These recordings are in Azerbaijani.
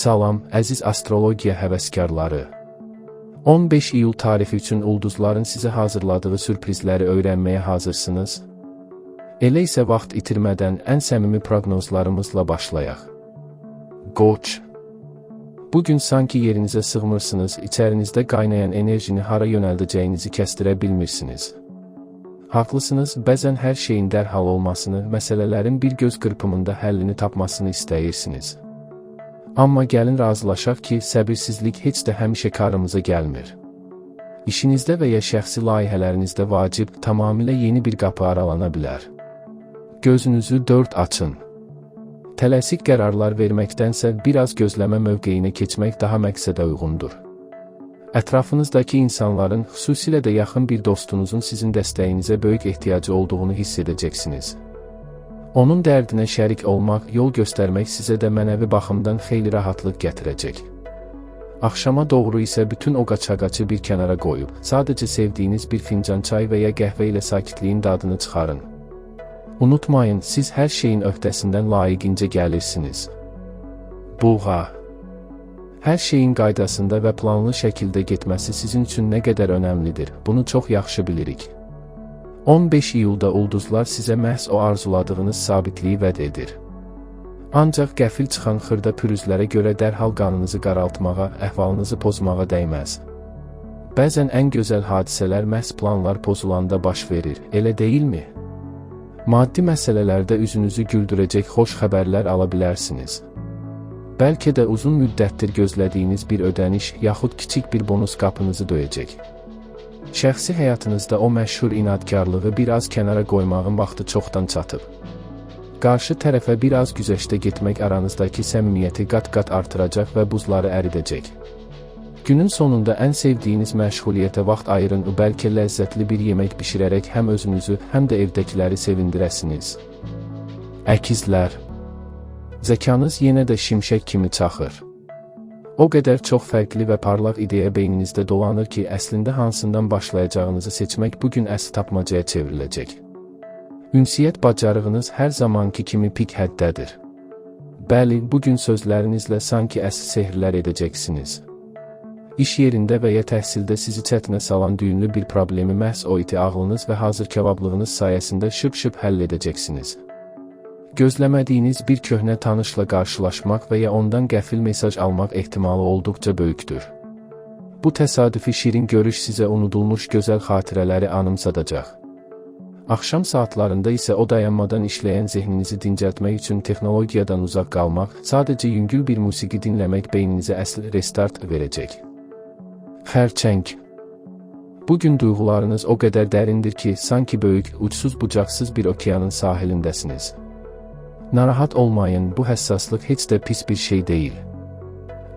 Salam, əziz astrologiya həvəskarları. 15 iyul tarihi üçün ulduzların sizə hazırladığı sürprizləri öyrənməyə hazırsınız. Elə isə vaxt itirmədən ən səmimi proqnozlarımızla başlayaq. Qoç. Bugün sanki yerinizə sığmırsınız, içərinizdə qaynayan enerjini hara yönəldəcəyinizi kəstirə bilmirsiniz. Haqlısınız, bəzən hər şeyin dərhal olmasını, məsələlərin bir göz qırpımında həllini tapmasını istəyirsiniz. Amma gəlin razılaşaq ki, səbirsizlik heç də həmişə karımıza gəlmir. İşinizdə və ya şəxsi layihələrinizdə vacib, tamamilə yeni bir qapı aralana bilər. Gözünüzü dörd açın. Tələsik qərarlar verməkdənsə biraz gözləmə mövqeyinə keçmək daha məqsədə uyğundur. Ətrafınızdakı insanların, xüsusilə də yaxın bir dostunuzun sizin dəstəyinizə böyük ehtiyacı olduğunu hiss edəcəksiniz. Onun dərdinə şərik olmaq, yol göstərmək sizə də mənəvi baxımdan xeyli rahatlıq gətirəcək. Axşama doğru isə bütün o qaça-qaçı bir kənara qoyub, sadəcə sevdiyiniz bir fincan çay və ya qəhvə ilə sakitliyin dadını çıxarın. Unutmayın, siz hər şeyin öhdəsindən layiqincə gəlirsiniz. Buğa. Hər şeyin qaydasında və planlı şəkildə getməsi sizin üçün nə qədər önəmlidir, bunu çox yaxşı bilirik. 15 iyulda ulduzlar sizə məhz o arzuladığınız sabitliyi vəd edir. Ancaq qəfil çıxan xırda pürüzlərə görə dərhal qanınızı qaraltmağa, əhvalınızı pozmağa dəyməz. Bəzən ən gözəl hadisələr məhz planlar pozulanda baş verir, elə deyilmi? Maddi məsələlərdə üzünüzü güldürəcək xoş xəbərlər ala bilərsiniz. Bəlkə də uzun müddətdir gözlədiyiniz bir ödəniş, yaxud kiçik bir bonus qapınızı döyəcək. Şəxsi həyatınızda o məşhur inadkarlığı biraz kənara qoymağın vaxtı çoxdan çatıb. Qarşı tərəfə biraz güzəştə getmək aranızdakı səmimiyyəti qat-qat artıracaq və buzları əridəcək. Günün sonunda ən sevdiyiniz məşğuliyyətə vaxt ayırın, bəlkə ləzzətli bir yemək bişirərək həm özünüzü, həm də evdəkiləri sevindirəsiniz. Əkizlər. Zəkanız yenə də şimşək kimi çaxır. O qədər çox fərqli və parlaq ideya beyninizdə dolanır ki, əslində hansından başlayacağınızı seçmək bugün əsl tapmacaya çevriləcək. Ünsiyyət bacarığınız hər zamanki kimi pik həddədir. Bəli, bugün sözlərinizlə sanki əsl sehrlər edəcəksiniz. İş yerində və ya təhsildə sizi çətinə salan düyünlü bir problemi məhz o iti ağlınız və hazır kəvablığınız sayəsində şıp-şıp həll edəcəksiniz. Gözləmədiyiniz bir köhnə tanışla qarşılaşmaq və ya ondan qəfil mesaj almaq ehtimalı olduqca böyükdür. Bu təsadüfi şirin görüş sizə unudulmuş gözəl xatirələri anımsadacaq. Axşam saatlarında isə o dayanmadan işləyən zehninizi dincəltmək üçün texnologiyadan uzaq qalmaq, sadəcə yüngül bir musiqi dinləmək beyninizə əsl restart verəcək. Xərçəng. Bugün duyğularınız o qədər dərindir ki, sanki böyük, uçsuz-bucaqsız bir okeanın sahilindəsiniz. Narahat olmayın, bu həssaslıq heç də pis bir şey deyil.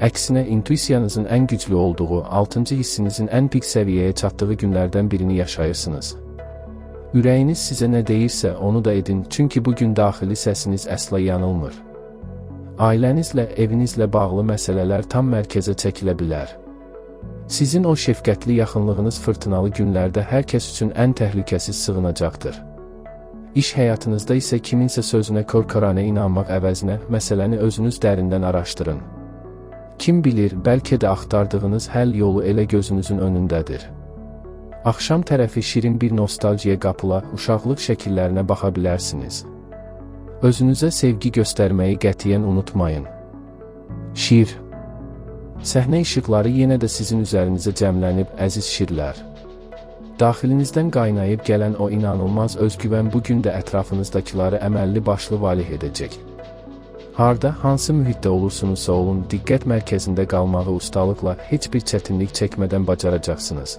Əksinə, intuisiyanızın ən güclü olduğu, 6-cı hissinizin ən pik səviyyəyə çatdığı günlərdən birini yaşayırsınız. Ürəyiniz sizə nə deyirsə, onu da edin, çünki bugün daxili səsiniz əsla yanılmır. Ailənizlə, evinizlə bağlı məsələlər tam mərkəzə çəkilə bilər. Sizin o şəfqətli yaxınlığınız fırtınalı günlərdə hər kəs üçün ən təhlükəsiz sığınacaqdır. İş həyatınızda isə kiminsə sözünə korkoranə inanmaq əvəzinə məsələni özünüz dərindən araşdırın. Kim bilir, bəlkə də axtardığınız həll yolu elə gözünüzün önündədir. Axşam tərəfi şirin bir nostaljiya qapıla, uşaqlıq şəkillərinə baxa bilərsiniz. Özünüzə sevgi göstərməyi qətiyyən unutmayın. Şir. Səhnə işıqları yenə də sizin üzərinizə cəmlənib, əziz şirlər. Daxilinizdən qaynayıb gələn o inanılmaz özgüvən bugün də ətrafınızdakiları əməlli başlı valih edəcək. Harda, hansı mühitdə olursunuzsa olun, diqqət mərkəzində qalmağı ustalıqla, heç bir çətinlik çəkmədən bacaracaqsınız.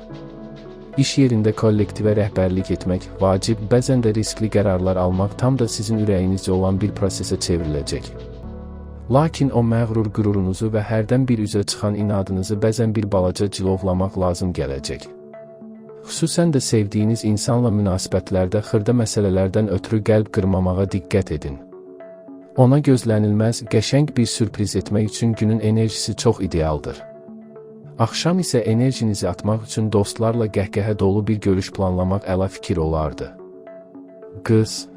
İş yerində kollektivə rəhbərlik etmək, vacib, bəzən də riskli qərarlar almaq tam da sizin ürəyinizcə olan bir prosesə çevriləcək. Lakin o məğrur qürurunuzu və hərdən bir üzə çıxan inadınızı bəzən bir balaca cilovlamaq lazım gələcək. Xüsusən də sevdiyiniz insanla münasibətlərdə xırda məsələlərdən ötürü qəlb qırmamağa diqqət edin. Ona gözlənilməz, qəşəng bir sürpriz etmək üçün günün enerjisi çox idealdır. Axşam isə enerjinizi atmaq üçün dostlarla qəhqəhə dolu bir görüş planlamaq əla fikir olardı. Qız.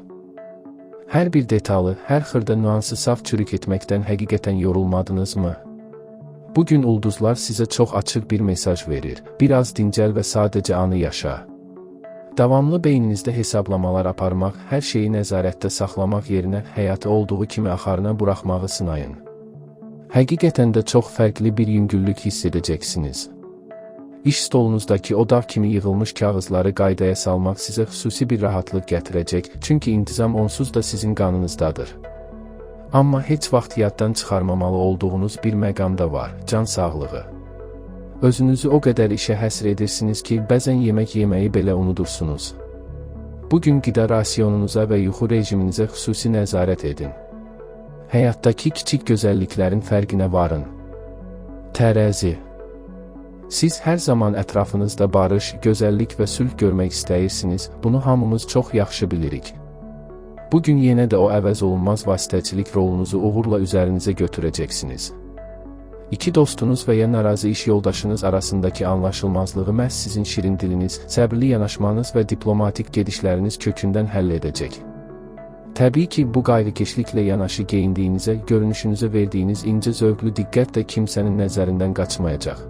Hər bir detalı, hər xırda nüansı saf çürük etməkdən həqiqətən yorulmadınızmı? Bugün ulduzlar sizə çox açıq bir mesaj verir. Biraz dincəl və sadəcə anı yaşa. Davamlı beyninizdə hesablamalar aparmaq, hər şeyi nəzarətdə saxlamaq yerinə həyatı olduğu kimi axarına buraxmağı sınayın. Həqiqətən də çox fərqli bir yüngüllük hiss edəcəksiniz. İş stolunuzdakı o dağ kimi yığılmış kağızları qaydaya salmaq sizə xüsusi bir rahatlıq gətirəcək, çünki intizam onsuz da sizin qanınızdadır. Amma heç vaxt yaddan çıxarmamalı olduğunuz bir məqam da var, can sağlığı. Özünüzü o qədər işə həsr edirsiniz ki, bəzən yemək yeməyi belə unudursunuz. Bugün qida rasionunuza və yuxu rejiminizə xüsusi nəzarət edin. Həyatdakı kiçik gözəlliklərin fərqinə varın. Tərəzi. Siz hər zaman ətrafınızda barış, gözəllik və sülh görmək istəyirsiniz, bunu hamımız çox yaxşı bilirik. Bugün yenə də o əvəz olunmaz vasitəçilik rolunuzu uğurla üzərinizə götürəcəksiniz. İki dostunuz və ya narazı iş yoldaşınız arasındakı anlaşılmazlığı məhz sizin şirin diliniz, səbirli yanaşmanız və diplomatik gedişləriniz kökündən həll edəcək. Təbii ki, bu qayğıkeşliklə yanaşı geyindiyinizə, görünüşünüzə verdiyiniz incə zövqlü diqqət də kimsənin nəzərindən qaçmayacaq.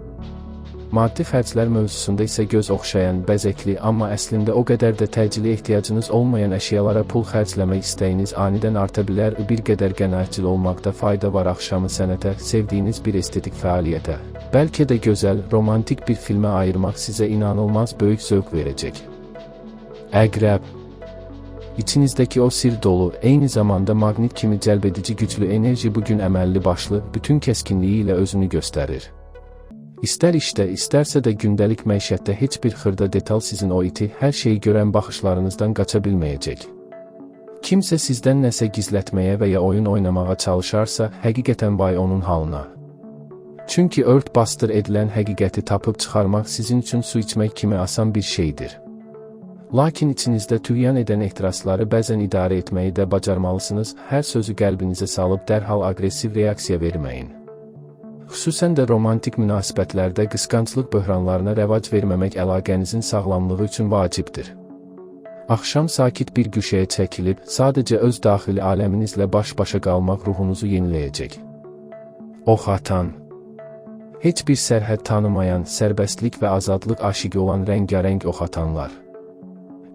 Maddi xərclər mövzusunda isə göz oxşayan, bəzəkli, amma əslində o qədər də təcili ehtiyacınız olmayan əşyalara pul xərcləmək istəyiniz anidən arta bilər. Bir qədər qənaətcil olmaqda fayda var. Axşamı sənətə, sevdiyiniz bir estetik fəaliyyətə, bəlkə də gözəl, romantik bir filmə ayırmaq sizə inanılmaz böyük zövq verəcək. Əqrəb. İçinizdəki o sir dolu, eyni zamanda maqnit kimi cəlbedici güclü enerji bugün əməlli başlı, bütün kəskinliyi ilə özünü göstərir. İstər işdə, istərsə də gündəlik məişətdə heç bir xırda detal sizin o iti, hər şeyi görən baxışlarınızdan qaça bilməyəcək. Kimsə sizdən nəsə gizlətməyə və ya oyun oynamağa çalışarsa, həqiqətən vay onun halına. Çünki ört-bastır edilən həqiqəti tapıb çıxarmaq sizin üçün su içmək kimi asan bir şeydir. Lakin içinizdə tüğyan edən ehtirasları bəzən idarə etməyi də bacarmalısınız, hər sözü qəlbinizə salıb dərhal aqressiv reaksiya verməyin. Xüsusən də romantik münasibətlərdə qısqanclıq böhranlarına rəvac verməmək əlaqənizin sağlamlığı üçün vacibdir. Axşam sakit bir güşəyə çəkilib, sadəcə öz daxili aləminizlə baş-başa qalmaq ruhunuzu yeniləyəcək. Ox atan. Heç bir sərhəd tanımayan, sərbəstlik və azadlıq aşiqi olan rəngarəng ox atanlar.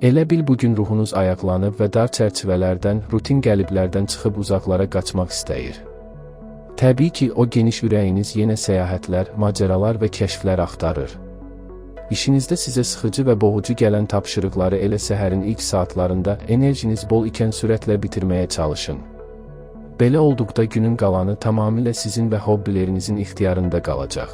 Elə bil bugün ruhunuz ayaqlanıb və dar çərçivələrdən, rutin qəliblərdən çıxıb uzaqlara qaçmaq istəyir. Təbii ki, o geniş ürəyiniz yenə səyahətlər, macəralar və kəşflər axtarır. İşinizdə sizə sıxıcı və boğucu gələn tapşırıqları elə səhərin ilk saatlarında enerjiniz bol ikən sürətlə bitirməyə çalışın. Belə olduqda günün qalanı tamamilə sizin və hobbilerinizin ixtiyarında qalacaq.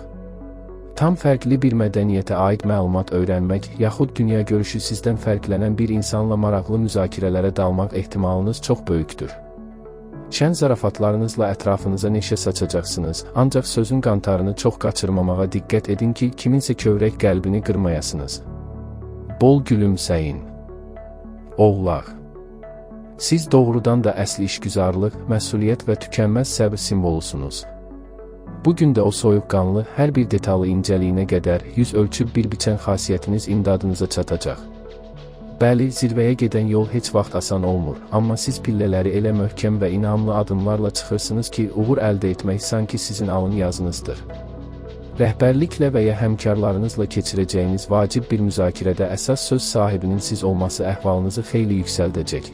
Tam fərqli bir mədəniyyətə aid məlumat öyrənmək, yaxud dünya görüşü sizdən fərqlənən bir insanla maraqlı müzakirələrə dalmaq ehtimalınız çox böyükdür. Şən zarafatlarınızla ətrafınıza neşə saçacaqsınız, ancaq sözün qantarını çox qaçırmamağa diqqət edin ki, kiminsə kövrək qəlbini qırmayasınız. Bol gülümsəyin. Oğlaq. Siz doğrudan da əsl işgüzarlıq, məsuliyyət və tükənməz səbr simvolusunuz. Bugün də o soyuqqanlı, hər bir detalı incəliyinə qədər yüz ölçüb bir biçən xasiyyətiniz imdadınıza çatacaq. Bəli, zirvəyə gedən yol heç vaxt asan olmur, amma siz pillələri elə möhkəm və inamlı adımlarla çıxırsınız ki, uğur əldə etmək sanki sizin alın yazınızdır. Rəhbərliklə və ya həmkarlarınızla keçirəcəyiniz vacib bir müzakirədə əsas söz sahibinin siz olması əhvalınızı xeyli yüksəldəcək.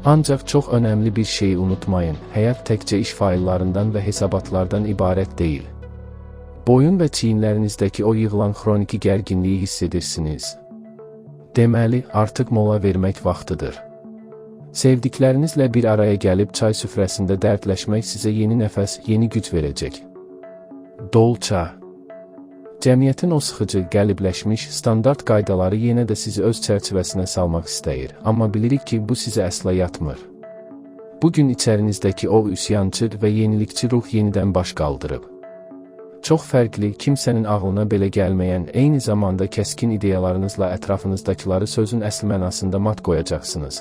Ancaq çox önəmli bir şeyi unutmayın, həyat təkcə iş faillarından və hesabatlardan ibarət deyil. Boyun və çiyinlərinizdəki o yığılan xroniki gərginliyi hiss edirsiniz. Deməli, artıq mola vermək vaxtıdır. Sevdiklərinizlə bir araya gəlib çay süfrəsində dərdləşmək sizə yeni nəfəs, yeni güc verəcək. Dolça. Cəmiyyətin o sıxıcı, qəlibləşmiş, standart qaydaları yenə də sizi öz çərçivəsinə salmaq istəyir, amma bilirik ki, bu sizə əsla yatmır. Bugün içərinizdəki o üsyançı və yenilikçi ruh yenidən baş qaldırıb. Çox fərqli, kimsənin ağlına belə gəlməyən, eyni zamanda kəskin ideyalarınızla ətrafınızdakıları sözün əsl mənasında mat qoyacaqsınız.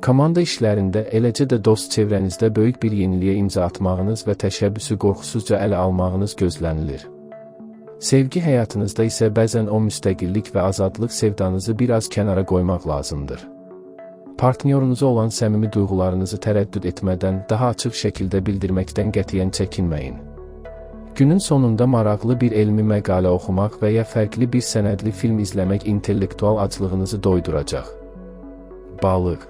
Komanda işlərində, eləcə də dost çevrənizdə böyük bir yeniliyə imza atmağınız və təşəbbüsü qorxusuzca ələ almağınız gözlənilir. Sevgi həyatınızda isə bəzən o müstəqillik və azadlıq sevdanızı biraz kənara qoymaq lazımdır. Partnyorunuza olan səmimi duyğularınızı tərəddüd etmədən, daha açıq şəkildə bildirməkdən qətiyyən çəkinməyin. Günün sonunda maraqlı bir elmi məqalə oxumaq və ya fərqli bir sənədli film izləmək intellektual aclığınızı doyduracaq. Balıq.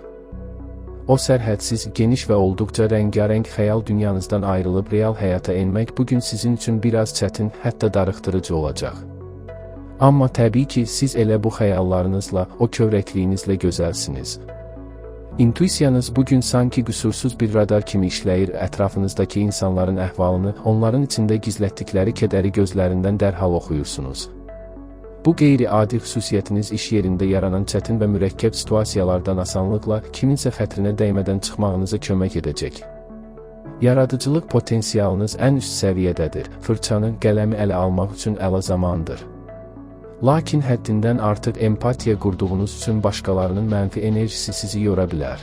O sərhədsiz, geniş və olduqca rəngarəng xəyal dünyanızdan ayrılıb real həyata enmək bugün sizin üçün biraz çətin, hətta darıxdırıcı olacaq. Amma təbii ki, siz elə bu xəyallarınızla, o kövrəkliyinizlə gözəlsiniz. İntuisiyanız bugün sanki qüsursuz bir radar kimi işləyir, ətrafınızdakı insanların əhvalını, onların içində gizlətdikləri kədəri gözlərindən dərhal oxuyursunuz. Bu qeyri-adi xüsusiyyətiniz iş yerində yaranan çətin və mürəkkəb situasiyalardan asanlıqla, kiminsə xətrinə dəymədən çıxmağınıza kömək edəcək. Yaradıcılıq potensialınız ən üst səviyyədədir, fırçanı, qələmi ələ almaq üçün əla zamandır. Lakin həddindən artıq empatiya qurduğunuz üçün başqalarının mənfi enerjisi sizi yora bilər.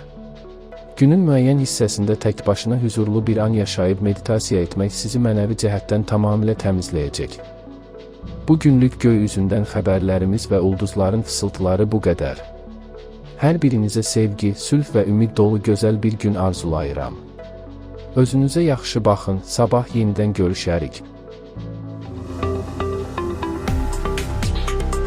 Günün müəyyən hissəsində tək başına hüzurlu bir an yaşayıb meditasiya etmək sizi mənəvi cəhətdən tamamilə təmizləyəcək. Bu günlük göy üzündən xəbərlərimiz və ulduzların fısıltıları bu qədər. Hər birinizə sevgi, sülh və ümid dolu gözəl bir gün arzulayıram. Özünüzə yaxşı baxın, sabah yenidən görüşərik.